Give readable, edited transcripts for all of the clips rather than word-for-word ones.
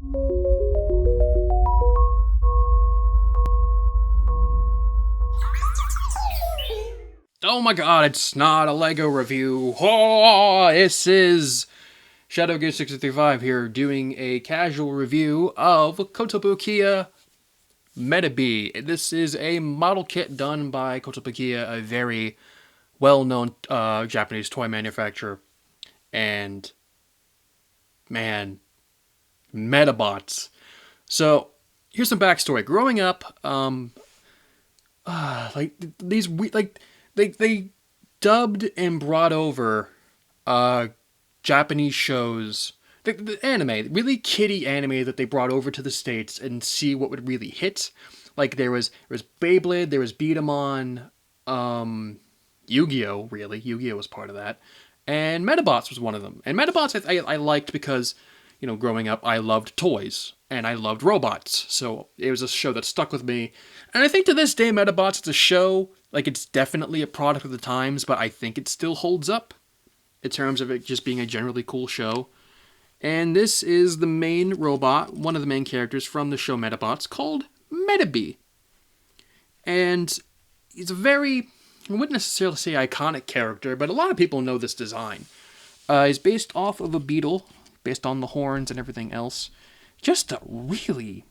Oh my god, it's not a LEGO review. Oh, this is Shadow Gear 635 here doing a casual review of Kotobukiya Metabee. This is a model kit done by Kotobukiya, a very well-known Japanese toy manufacturer. And, man, Metabots. So, here's some backstory. Growing up, like, these, like, they dubbed and brought over Japanese shows, the anime, really kiddie anime that they brought over to the States and see what would really hit. Like there was Beyblade, there was Beat-em-on, Yu-Gi-Oh! Really, Yu-Gi-Oh! Was part of that, and Metabots was one of them. And Metabots I liked because, you know, growing up I loved toys and I loved robots, so it was a show that stuck with me. And I think to this day, Metabots is a show, like, it's definitely a product of the times, but I think it still holds up in terms of it just being a generally cool show. And this is the main robot, one of the main characters from the show Metabots, called Metabee. And he's a very, I wouldn't necessarily say iconic character, but a lot of people know this design. He's based off of a beetle, based on the horns and everything else. Just a really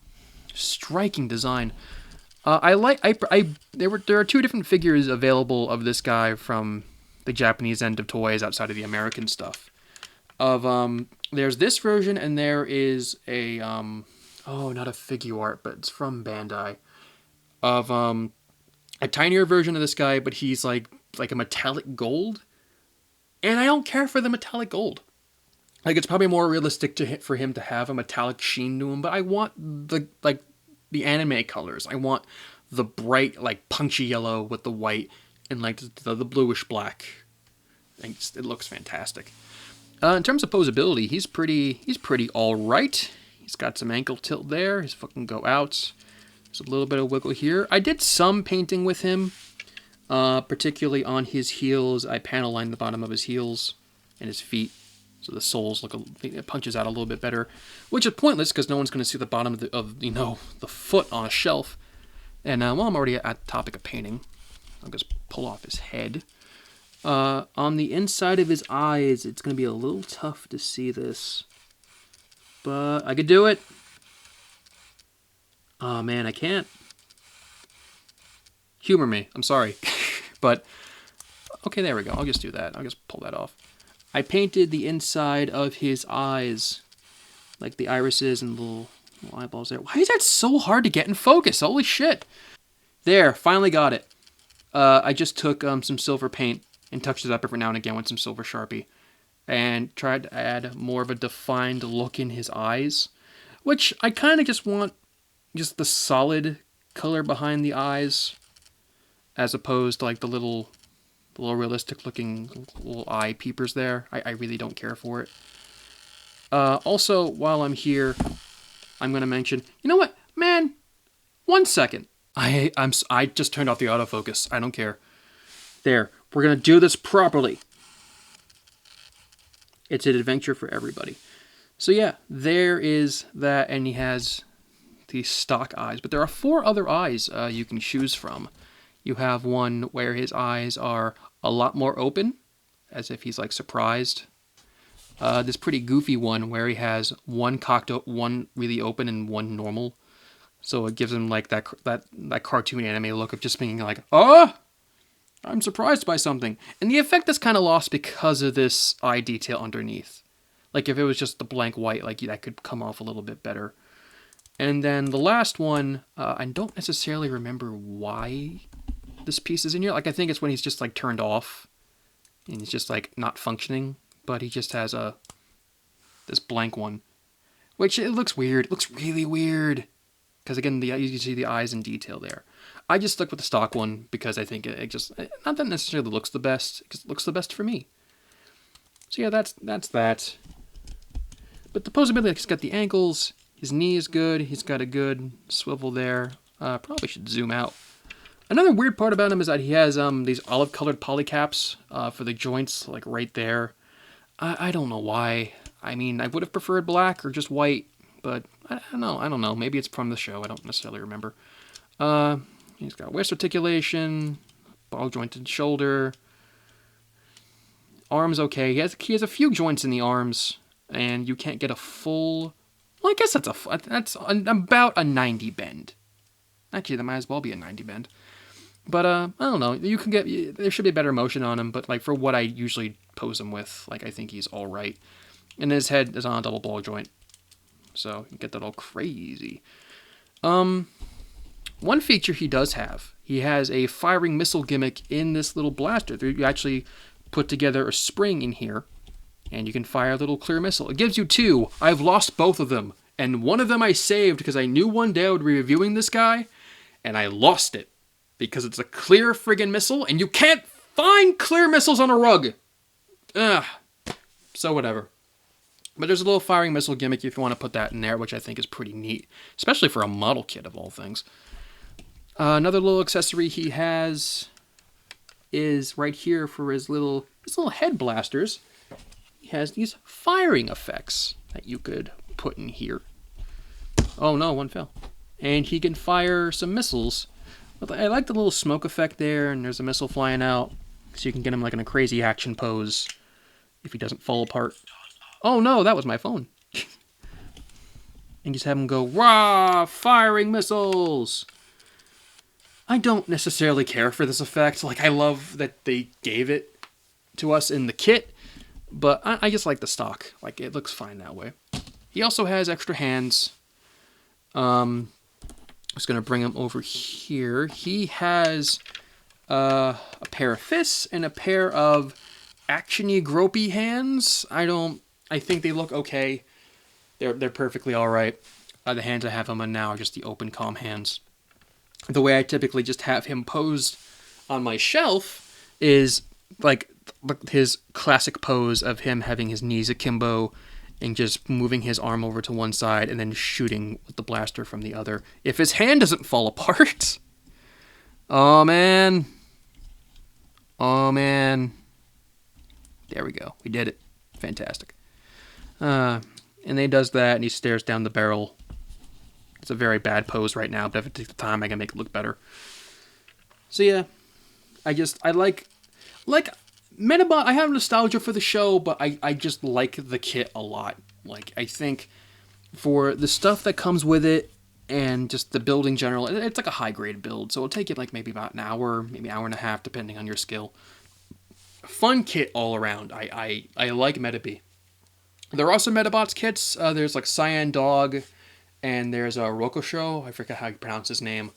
striking design. There are two different figures available of this guy from the Japanese end of toys outside of the American stuff. There's this version, and there is a not a figure art, but it's from Bandai, of a tinier version of this guy, but he's like a metallic gold, and I don't care for the metallic gold. Like, it's probably more realistic for him to have a metallic sheen to him, but I want the anime colors. I want the bright, like, punchy yellow with the white and, like, the bluish black. It looks fantastic. In terms of posability, he's pretty all right. He's got some ankle tilt there. His foot can go out. There's a little bit of wiggle here. I did some painting with him, particularly on his heels. I panel lined the bottom of his heels and his feet, so the soles it punches out a little bit better, which is pointless because no one's going to see the bottom of the foot on a shelf. And while I'm already at the topic of painting, I'll just pull off his head. On the inside of his eyes, it's going to be a little tough to see this, but I could do it. Oh man, I can't. Humor me, I'm sorry. But, okay, there we go. I'll just do that. I'll just pull that off. I painted the inside of his eyes, like the irises and little eyeballs there. Why is that so hard to get in focus? Holy shit. There, finally got it. I just took some silver paint and touched it up every now and again with some silver Sharpie, and tried to add more of a defined look in his eyes, which I kind of just want just the solid color behind the eyes, as opposed to like the little realistic looking little eye peepers there. I really don't care for it. Also, while I'm here, I'm going to mention, you know what, man, 1 second. I just turned off the autofocus. I don't care. There. We're going to do this properly. It's an adventure for everybody. So yeah, there is that, and he has these stock eyes. But there are 4 other eyes you can choose from. You have one where his eyes are a lot more open, as if he's like surprised. This pretty goofy one where he has one really open and one normal. So it gives him like that cartoon anime look of just being like, oh, I'm surprised by something. And the effect is kind of lost because of this eye detail underneath. Like if it was just the blank white, like that could come off a little bit better. And then the last one, I don't necessarily remember why this piece is in here. Like I think it's when he's just like turned off and he's just like not functioning, but he just has this blank one, which it looks weird. It looks really weird. Because again, you can see the eyes in detail there. I just stuck with the stock one because I think it just, not that necessarily looks the best, because it looks the best for me. So yeah, that's that. But the posability, he's got the ankles, his knee is good, he's got a good swivel there. Probably should zoom out. Another weird part about him is that he has these olive-colored polycaps for the joints, like right there. I don't know why. I mean, I would have preferred black or just white, but I don't know. I don't know. Maybe it's from the show. I don't necessarily remember. He's got waist articulation, ball jointed shoulder, arms okay. He has a few joints in the arms, and you can't get a full. Well, I guess that's about a 90 bend. Actually, that might as well be a 90 bend. But I don't know. You can get there should be better motion on him, but like for what I usually pose him with, like I think he's all right. And his head is on a double ball joint, so you get that all crazy. One feature he does have, he has a firing missile gimmick in this little blaster. You actually put together a spring in here, and you can fire a little clear missile. It gives you two. I've lost both of them, and one of them I saved because I knew one day I would be reviewing this guy, and I lost it because it's a clear friggin' missile, and you can't find clear missiles on a rug. Ugh. So whatever. But there's a little firing missile gimmick if you want to put that in there, which I think is pretty neat, especially for a model kit of all things. Another little accessory he has is right here for his little head blasters. He has these firing effects that you could put in here. Oh no, one fell. And he can fire some missiles. I like the little smoke effect there, and there's a missile flying out, so you can get him like in a crazy action pose if he doesn't fall apart. Oh no, that was my phone. And just have him go, rah, firing missiles. I don't necessarily care for this effect. Like, I love that they gave it to us in the kit, but I just like the stock. Like, it looks fine that way. He also has extra hands. I'm just going to bring him over here. He has a pair of fists and a pair of actiony, gropey hands. I think they look okay. They're perfectly all right. The hands I have him on now are just the open calm hands. The way I typically just have him posed on my shelf is like his classic pose of him having his knees akimbo and just moving his arm over to one side and then shooting with the blaster from the other. If his hand doesn't fall apart. Oh, man. Oh, man. There we go. We did it. Fantastic. And then he does that, and he stares down the barrel. It's a very bad pose right now, but if I take the time, I can make it look better. So yeah, I like Metabee. I have nostalgia for the show, but I just like the kit a lot. Like, I think for the stuff that comes with it and just the build in general, it's like a high-grade build, so it'll take you like maybe about an hour, maybe hour and a half, depending on your skill. Fun kit all around. I like Metabee. There are also Metabots kits. There's like Cyan Dog, and there's a Rokusho. I forget how you pronounce his name.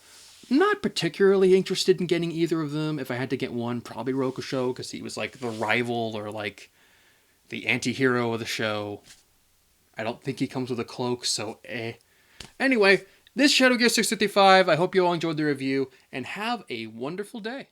Not particularly interested in getting either of them. If I had to get one, probably Rokusho, because he was like the rival or like the anti-hero of the show. I don't think he comes with a cloak, so eh. Anyway, this Shadow Gear 655. I hope you all enjoyed the review, and have a wonderful day.